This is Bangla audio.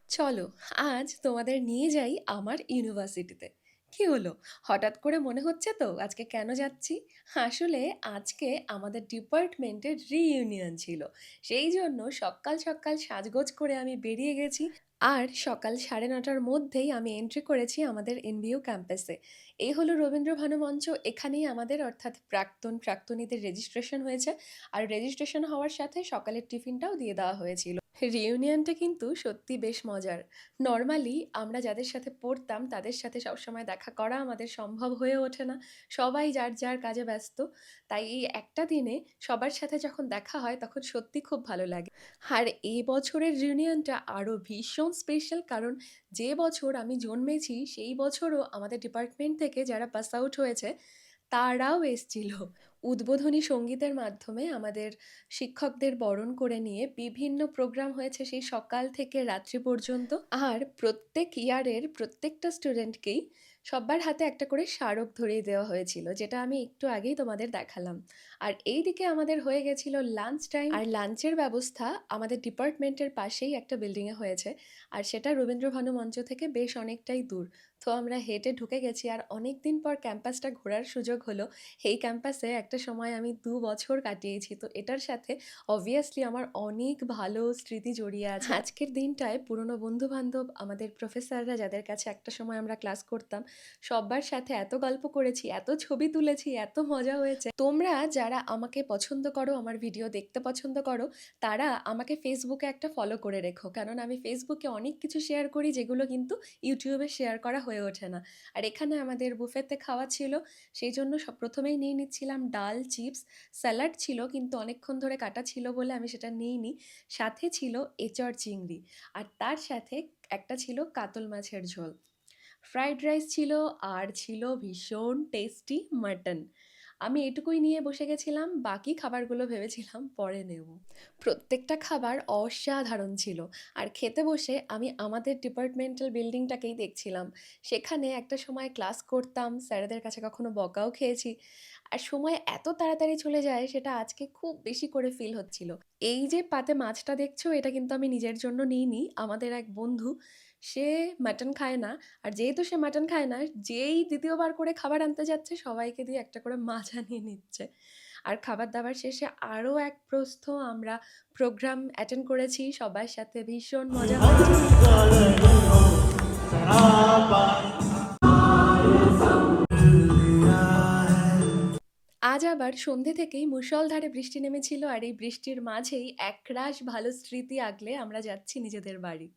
চলো, আজ তোমাদের নিয়ে যাই আমার ইউনিভার্সিটিতে। কি হলো, হঠাৎ করে মনে হচ্ছে তো আজকে কেন যাচ্ছি? আসলে আজকে আমাদের ডিপার্টমেন্টের রিইউনিয়ন ছিল। সেই জন্য সকাল সকাল সাজগোজ করে আমি বেরিয়ে গেছি। আর সকাল 9:30টার মধ্যেই আমি এন্ট্রি করেছি আমাদের এনবিইউ ক্যাম্পাসে। এই হলো রবীন্দ্র ভানুমঞ্চ। এখানেই আমাদের অর্থাৎ প্রাক্তন প্রাক্তনীদের রেজিস্ট্রেশন হয়েছে। আর রেজিস্ট্রেশন হওয়ার সাথে সকালের টিফিনটাও দিয়ে দেওয়া হয়েছিল। রিউনিয়নটা কিন্তু সত্যি বেশ মজার। নর্মালি আমরা যাদের সাথে পড়তাম তাদের সাথে সবসময় দেখা করা আমাদের সম্ভব হয়ে ওঠে না। সবাই যার যার কাজে ব্যস্ত। তাই এই একটা দিনে সবার সাথে যখন দেখা হয় তখন সত্যি খুব ভালো লাগে। আর এই বছরের রিউনিয়নটা আরও ভীষণ স্পেশাল, কারণ যে বছর আমি জন্মেছি সেই বছরও আমাদের ডিপার্টমেন্ট থেকে যারা পাস আউট হয়েছে তারাও এসছিল। উদ্বোধনী সঙ্গীতের মাধ্যমে আমাদের শিক্ষকদের বরণ করে নিয়ে বিভিন্ন প্রোগ্রাম হয়েছে সেই সকাল থেকে রাত্রি পর্যন্ত। আর প্রত্যেক ইয়ারের প্রত্যেকটা স্টুডেন্টকেই সবার হাতে একটা করে স্মারক ধরিয়ে দেওয়া হয়েছিল, যেটা আমি একটু আগেই তোমাদের দেখালাম। আর এইদিকে আমাদের হয়ে গেছিল লাঞ্চ টাইম। আর লাঞ্চের ব্যবস্থা আমাদের ডিপার্টমেন্টের পাশেই একটা বিল্ডিংয়ে হয়েছে। আর সেটা রবীন্দ্র ভানু মঞ্চ থেকে বেশ অনেকটাই দূর। তো আমরা হেঁটে ঢুকে গেছি, আর অনেক দিন পর ক্যাম্পাসটা ঘোরার সুযোগ হলো। এই ক্যাম্পাসে একটা সময় আমি 2 বছর কাটিয়েছি, তো এটার সাথে অবভিয়াসলি আমার অনেক ভালো স্মৃতি জড়িয়ে আছে। আজকের দিনটায় পুরনো বন্ধু বান্ধব, আমাদের প্রফেসররা যাদের কাছে একটা সময় আমরা ক্লাস করতাম, সবার সাথে এত গল্প করেছি, এত ছবি তুলেছি, এত মজা হয়েছে। তোমরা যারা আমাকে পছন্দ করো, আমার ভিডিও দেখতে পছন্দ করো, তারা আমাকে ফেসবুকে একটা ফলো করে রেখো, কারণ আমি ফেসবুকে অনেক কিছু শেয়ার করি যেগুলো কিন্তু ইউটিউবে শেয়ার করা হয়ে ওঠে না। আর এখানে আমাদের বুফেতে খাওয়া ছিল, সেই জন্য প্রথমেই নিয়ে নিচ্ছিলাম ডাল, চিপস, স্যালাড ছিল কিন্তু অনেকক্ষণ ধরে কাটা ছিল বলে আমি সেটা নিইনি। সাথে ছিল এঁচড় চিংড়ি, আর তার সাথে একটা ছিল কাতল মাছের ঝোল। ফ্রাইড রাইস ছিল, আর ছিল ভীষণ টেস্টি মাটন। আমি এটুকুই নিয়ে বসে গেছিলাম, বাকি খাবারগুলো ভেবেছিলাম পরে নেব। প্রত্যেকটা খাবার অসাধারণ ছিল। আর খেতে বসে আমি আমাদের ডিপার্টমেন্টাল বিল্ডিংটাকেই দেখছিলাম। সেখানে একটা সময় ক্লাস করতাম, স্যারেদের কাছে কখনো বকাও খেয়েছি। আর সময় এত তাড়াতাড়ি চলে যায় সেটা আজকে খুব বেশি করে ফিল হচ্ছিল। এই যে পাতে মাছটা দেখছো, এটা কিন্তু আমি নিজের জন্য নিইনি। আমাদের এক বন্ধু, সে মাটন খায় না। আর যেহেতু সে মাটন খায় না, যেই দ্বিতীয়বার করে খাবার আনতে যাচ্ছে সবাইকে দিয়ে একটা করে মাছ আনিয়ে নিচ্ছে। আর খাবার দাবার শেষে আরও এক প্রস্থ আমরা প্রোগ্রাম অ্যাটেন্ড করেছি, সবার সাথে ভীষণ মজা হয়েছে। আজ আবার সন্ধে থেকেই মুষলধারে বৃষ্টি নেমেছিল, আর এই বৃষ্টির মাঝেই একরাশ ভালো স্মৃতি আগলে আমরা যাচ্ছি নিজেদের বাড়ি।